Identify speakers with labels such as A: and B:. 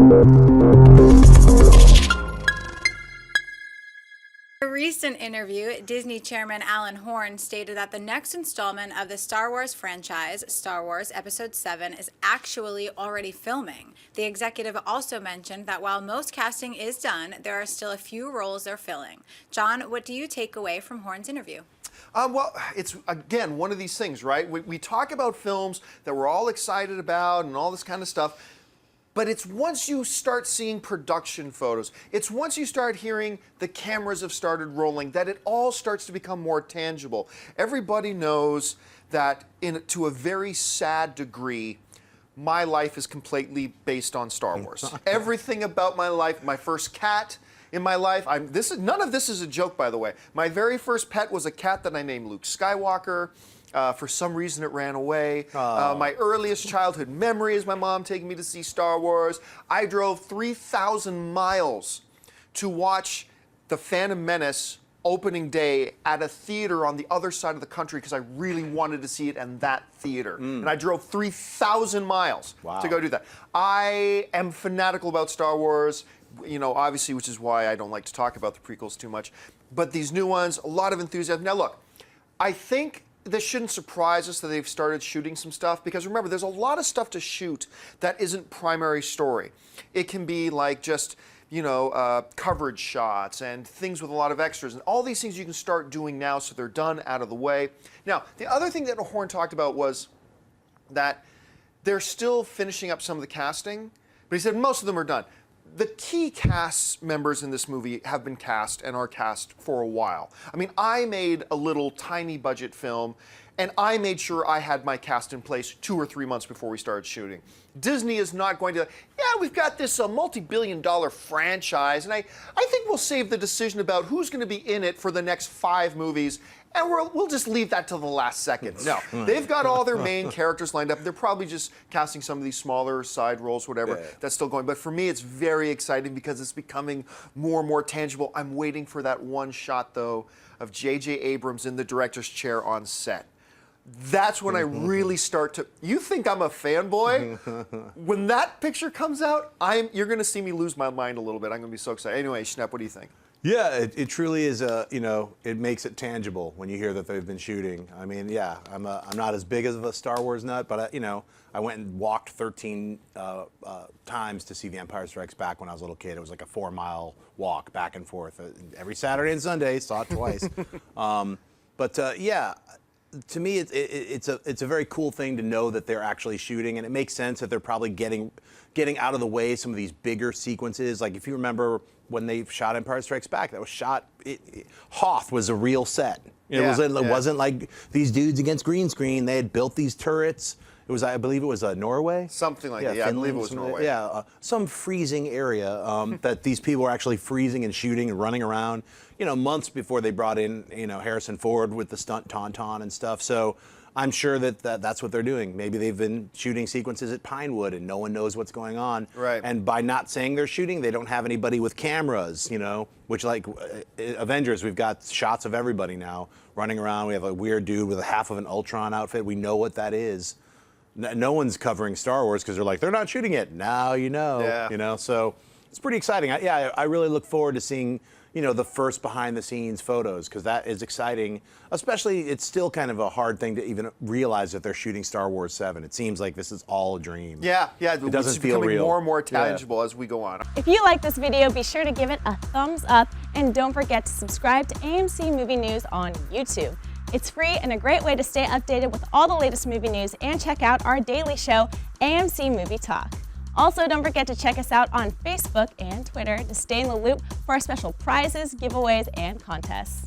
A: In a recent interview, Disney Chairman Allan Horn stated that the next installment of the Star Wars franchise, Star Wars Episode VII, is actually already filming. The executive also mentioned that while most casting is done, there are still a few roles they're filling. John, what do you take away from Horn's interview?
B: Well, it's, again, one of these things, right? We talk about films that we're all excited about and all this kind of stuff, but it's once you start seeing production photos, it's once you start hearing the cameras have started rolling, that it all starts to become more tangible. Everybody knows that, to a very sad degree, my life is completely based on Star Wars. Everything about my life, my first cat in my life, none of this is a joke, by the way. My very first pet was a cat that I named Luke Skywalker. For some reason, it ran away. My earliest childhood memory is my mom taking me to see Star Wars. I drove 3,000 miles to watch The Phantom Menace opening day at a theater on the other side of the country because I really wanted to see it in that theater. And I drove 3,000 miles to go do that. I am fanatical about Star Wars, you know, obviously, which is why I don't like to talk about the prequels too much. But these new ones, a lot of enthusiasm. Now, look, I think this shouldn't surprise us that they've started shooting some stuff, because remember, there's a lot of stuff to shoot that isn't primary story. It can be like just, you know, coverage shots and things with a lot of extras, and all these things you can start doing now so they're done, out of the way. Now, the other thing that Horn talked about was that they're still finishing up some of the casting, but he said most of them are done. The key cast members in this movie have been cast and are cast for a while. I mean, I made a little tiny budget film, and I made sure I had my cast in place 2 or 3 months before we started shooting. Disney is not going to, yeah, we've got this multi-billion-dollar franchise, and I think we'll save the decision about who's going to be in it for the next 5 movies, and we'll just leave that till the last second. No, they've got all their main characters lined up. They're probably just casting some of these smaller side roles, whatever. That's still going. But for me, it's very exciting because it's becoming more and more tangible. I'm waiting for that one shot, though, of J.J. Abrams in the director's chair on set. That's when I really start to. You think I'm a fanboy? When that picture comes out, you're going to see me lose my mind a little bit. I'm going to be so excited. Anyway, Schnepp, what do you think?
C: Yeah, it truly is you know, it makes it tangible when you hear that they've been shooting. I mean, yeah, I'm not as big of a Star Wars nut, but you know, I went and walked 13 times to see The Empire Strikes Back when I was a little kid. It was like a 4-mile walk back and forth every Saturday and Sunday. Saw it twice. Yeah. To me, it's a very cool thing to know that they're actually shooting, and it makes sense that they're probably getting out of the way some of these bigger sequences. Like if you remember when they shot Empire Strikes Back, that was shot. Hoth was a real set. It wasn't like these dudes against green screen. They had built these turrets. It was, I believe, it was Norway.
B: Something like that. Yeah, Finland, I believe it was Norway.
C: Yeah, some freezing area that these people were actually freezing and shooting and running around. You know, months before they brought in, you know, Harrison Ford with the stunt tauntaun and stuff. So I'm sure that's what they're doing. Maybe they've been shooting sequences at Pinewood and no one knows what's going on.
B: Right.
C: And by not saying they're shooting, they don't have anybody with cameras, you know, which like Avengers, we've got shots of everybody now running around. We have a weird dude with a half of an Ultron outfit. We know what that is. No one's covering Star Wars because they're like, they're not shooting it. Now you know.
B: Yeah.
C: You know, so it's pretty exciting. I really look forward to seeing, you know, the first behind-the-scenes photos, because that is exciting. Especially, it's still kind of a hard thing to even realize that they're shooting Star Wars 7. It seems like this is all a dream.
B: Yeah, it
C: doesn't feel real.
B: More and more tangible as we go on.
D: If you like this video, be sure to give it a thumbs up, and don't forget to subscribe to AMC Movie News on YouTube. It's free and a great way to stay updated with all the latest movie news, and check out our daily show, AMC Movie Talk. Also, don't forget to check us out on Facebook and Twitter to stay in the loop for our special prizes, giveaways, and contests.